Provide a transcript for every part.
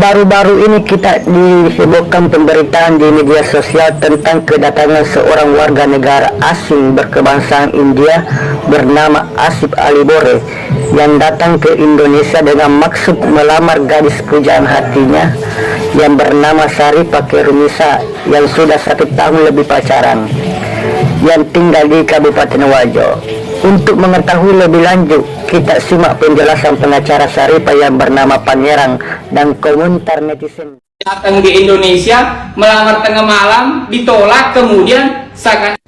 Baru-baru ini kita dihebohkan pemberitaan di media sosial tentang kedatangan seorang warga negara asing berkebangsaan India bernama Asif Ali Bore yang datang ke Indonesia dengan maksud melamar gadis pujaan hatinya yang bernama Sari Pakirunisa yang sudah 1 tahun lebih pacaran, yang tinggal di Kabupaten Wajo. Untuk mengetahui lebih lanjut, kita simak penjelasan pengacara Saripah yang bernama Pangerang dan komentar netizen. Datang di Indonesia, melamar tengah malam, ditolak, kemudian seakan.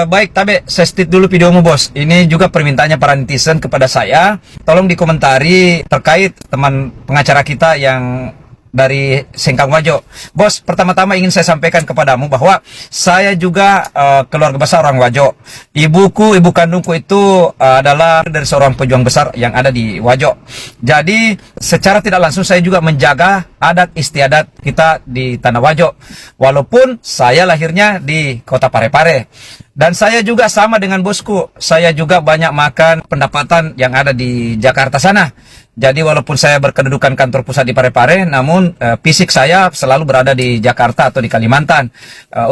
Baik, Tabe, saya state dulu videomu, bos. Ini juga permintaannya para netizen kepada saya. Tolong dikomentari terkait teman pengacara kita yang dari Sengkang Wajo. Bos, pertama-tama ingin saya sampaikan kepadamu bahwa saya juga keluarga besar orang Wajo. Ibu kandungku itu adalah dari seorang pejuang besar yang ada di Wajo. Jadi, secara tidak langsung saya juga menjaga adat istiadat kita di Tanah Wajo. Walaupun saya lahirnya di kota Parepare. Dan saya juga sama dengan bosku. Saya juga banyak makan pendapatan yang ada di Jakarta sana. Jadi walaupun saya berkedudukan kantor pusat di Parepare, namun fisik saya selalu berada di Jakarta atau di Kalimantan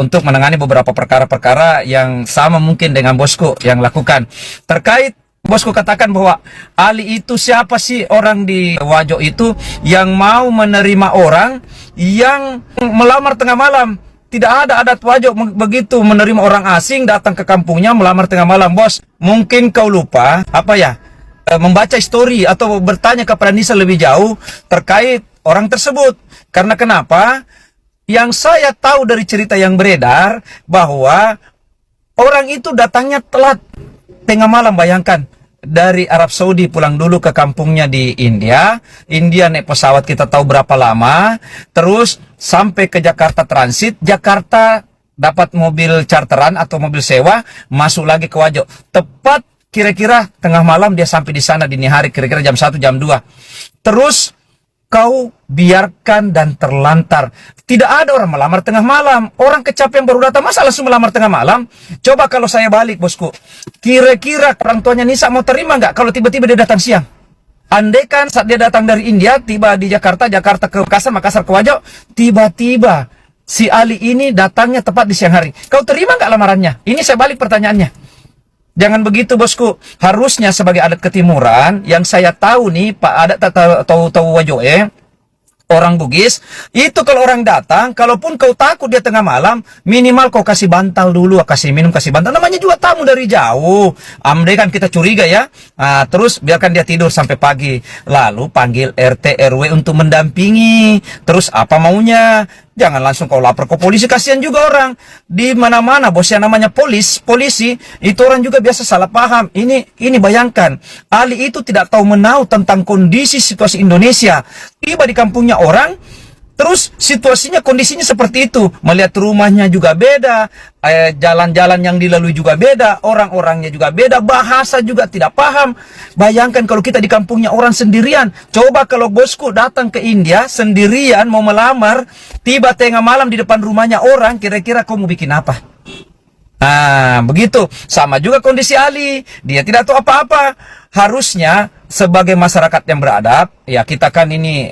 untuk menangani beberapa perkara-perkara yang sama mungkin dengan bosku yang lakukan. Terkait bosku katakan bahwa Ali itu siapa sih orang di Wajo itu yang mau menerima orang yang melamar tengah malam. Tidak ada adat Wajo begitu menerima orang asing datang ke kampungnya melamar tengah malam, bos. Mungkin kau lupa membaca histori atau bertanya kepada Nisa lebih jauh terkait orang tersebut. Karena kenapa? Yang saya tahu dari cerita yang beredar bahwa orang itu datangnya telat tengah malam, bayangkan. Dari Arab Saudi pulang dulu ke kampungnya di India. India naik pesawat kita tahu berapa lama. Terus sampai ke Jakarta transit. Jakarta dapat mobil charteran atau mobil sewa. Masuk lagi ke Wajo. Tepat kira-kira tengah malam dia sampai di sana dini hari. Kira-kira jam 1, jam 2. Terus kau biarkan dan terlantar. Tidak ada orang melamar tengah malam. Orang kecapean baru datang, masa langsung melamar tengah malam? Coba kalau saya balik, bosku. Kira-kira orang tuanya Nisa mau terima nggak kalau tiba-tiba dia datang siang? Andaikan saat dia datang dari India, tiba di Jakarta, Jakarta ke Makassar, Makassar ke Wajo, tiba-tiba si Ali ini datangnya tepat di siang hari. Kau terima nggak lamarannya? Ini saya balik pertanyaannya. Jangan begitu, bosku. Harusnya sebagai adat ketimuran yang saya tahu nih, Pak adat tahu Wajo orang Bugis, itu kalau orang datang, kalaupun kau takut dia tengah malam, minimal kau kasih bantal dulu, kasih minum, kasih bantal. Namanya juga tamu dari jauh. Amde kan kita curiga ya. Terus biarkan dia tidur sampai pagi. Lalu panggil RT RW untuk mendampingi. Terus apa maunya? Jangan langsung kau lapor ke polisi, kasihan juga orang. Di mana-mana bos yang namanya polisi, itu orang juga biasa salah paham. Ini bayangkan, Ali itu tidak tahu menau tentang kondisi situasi Indonesia. Tiba di kampungnya orang, terus situasinya, kondisinya seperti itu. Melihat rumahnya juga beda, jalan-jalan yang dilalui juga beda, orang-orangnya juga beda, bahasa juga tidak paham. Bayangkan kalau kita di kampungnya orang sendirian. Coba kalau bosku datang ke India sendirian mau melamar, tiba tengah malam di depan rumahnya orang, kira-kira kau mau bikin apa? Begitu. Sama juga kondisi Ali. Dia tidak tahu apa-apa. Harusnya sebagai masyarakat yang beradab, ya kita kan ini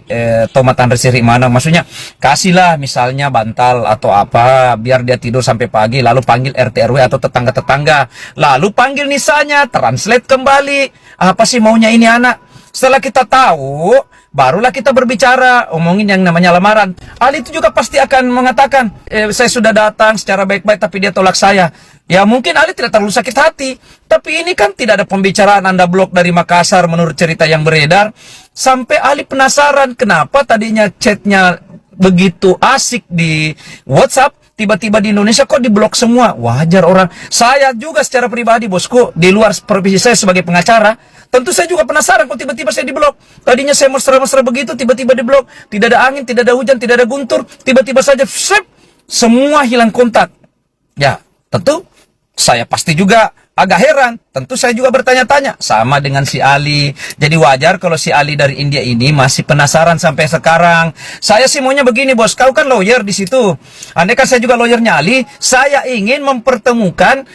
tomatan resiri mana, maksudnya kasihlah misalnya bantal atau apa biar dia tidur sampai pagi, lalu panggil RT RW atau tetangga-tetangga, lalu panggil Nisanya, translate kembali apa sih maunya ini anak. Setelah kita tahu, barulah kita berbicara, omongin yang namanya lamaran. Ali itu juga pasti akan mengatakan, saya sudah datang secara baik-baik tapi dia tolak saya. Ya mungkin Ali tidak terlalu sakit hati, tapi ini kan tidak ada pembicaraan, Anda blok dari Makassar menurut cerita yang beredar. Sampai Ali penasaran kenapa tadinya chatnya begitu asik di WhatsApp, tiba-tiba di Indonesia kok diblok semua. Wajar orang. Saya juga secara pribadi, bosku, di luar profesi saya sebagai pengacara, tentu saya juga penasaran kok tiba-tiba saya diblok. Tadinya saya mesra-mesra begitu, tiba-tiba diblok. Tidak ada angin, tidak ada hujan, tidak ada guntur, tiba-tiba saja semua hilang kontak. Ya, tentu saya pasti juga agak heran. Tentu saya juga bertanya-tanya. Sama dengan si Ali. Jadi wajar kalau si Ali dari India ini masih penasaran sampai sekarang. Saya sih maunya begini, bos. Kau kan lawyer di situ. Andai kan saya juga lawyernya Ali, saya ingin mempertemukan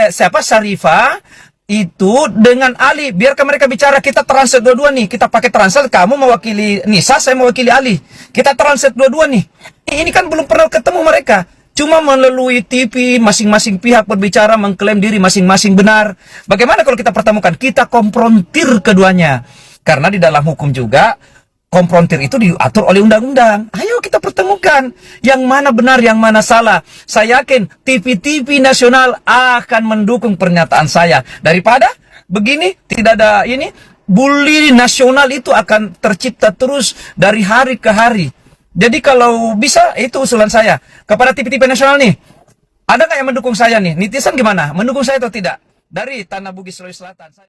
Sarifah itu dengan Ali, biarkan mereka bicara, kita translate dua-dua nih, kita pakai translate, kamu mewakili Nisa, saya mewakili Ali, kita translate dua-dua nih. Ini kan belum pernah ketemu mereka, cuma melalui TV, masing-masing pihak berbicara, mengklaim diri masing-masing benar. Bagaimana kalau kita pertemukan, kita konfrontir keduanya, karena di dalam hukum juga konfrontir itu diatur oleh undang-undang. Ayo kita pertemukan yang mana benar, yang mana salah. Saya yakin TV-TV nasional akan mendukung pernyataan saya. Daripada begini, tidak ada ini, bully nasional itu akan tercipta terus dari hari ke hari. Jadi kalau bisa, itu usulan saya kepada TV-TV nasional nih. Ada nggak yang mendukung saya nih? Netizen gimana? Mendukung saya atau tidak? Dari Tanah Bugis, Sulawesi Selatan.